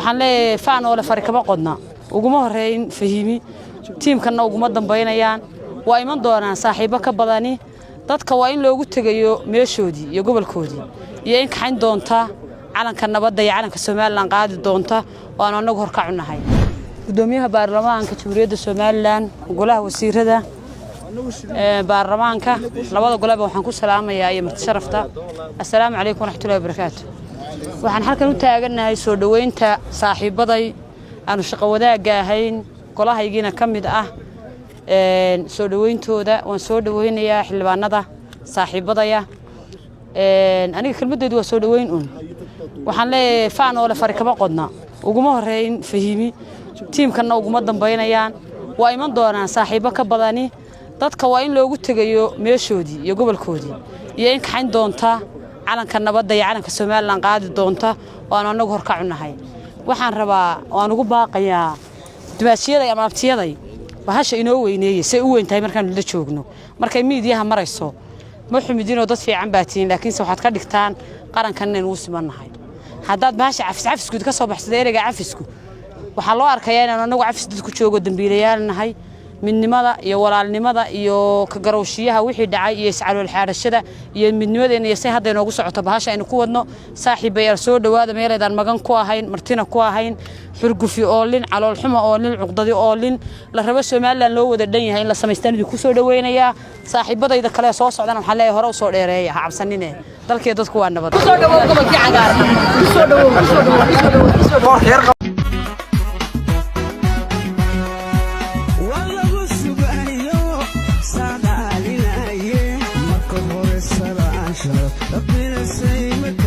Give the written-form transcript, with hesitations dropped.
waxaan leeyahay faan oo la fari kama qodna uguma horeyn fahimi tiimkana uguma dambeynayaan waa iman doonaan saaxiibo ka badani dadka waa in loogu tagayo meeshoodii iyo gobolkoodii iyo in kaxayn doonta calanka nabadda iyo calanka Soomaaliland qaadi doonta oo aan anagu horkac u nahay gudoomiyaha baarlamaanka Jamhuuriyadda Soomaaliland golaha wasiirada baarlamaanka labada golaba waxaan ku salaamayaa iyo marti sharafta assalaamu calaykum waraxmatullaahi wabarakaatuh waxaan halkan u taaganahay soo dhaweynta saaxiibaday aanu shaqo wadaag ahayn golahaygiina kamid ah soo dhaweyntooda waan soo dhaweynayaa xilbaanada saaxiibadaya aniga kelmadeedu waa soo dhaweyn waxaan leeyahay faan oo la fari kama qodna uguma horeyn fahimi tiimkana uguma dambeynayaan waa iman doonaan saaxiibo ka badani dadka waa in loogu tagayo meeshoodii iyo gobolkoodii iyo in kaxayn doonta calanka nabadda iyo calanka Soomaaliland qaadi doonta oo aan anagu horkac u nahay waxaan rabaa waan ugu baaqayaa dumaashiyada ama abtiyaday bahasha inoo weyneeyay say u weyntahay markaan la joogno markay miidiyaha marayso ma xumidino dad fiican baatiin laakiin waxaad ka dhigtaan qarankan inaan u simanahay haddaad bahasha cafisku ka soo baxsada ereyga cafisku waxaa loo arkayaa inaan anagu cafis dadku joogo dambiilayaal nahay midnimada iyo walaalnimada iyo ka garowshiyaha wixii dhacay iyo iscalool xaarashada iyo midnimadeena iyo say hadda inoogu socoto bahasha aynu ku wadno saaxiibayaal soo dhawaada meelaydaan magan ku ahayn martina ku ahayn xurgufi oolin calool xumo oolin cuqdadi oolin la rabo Soomaaliland loo wada dhan yahay in la sameystaan ku soo dhaweynayaa saaxiibadayda kale soo socdaan waxaan leeyahay hore u soo dheereeya ha cabsanine dalkii dadku waa nabad soo dhawow gobolkii cagaaran soo dhawow ربنا سيمك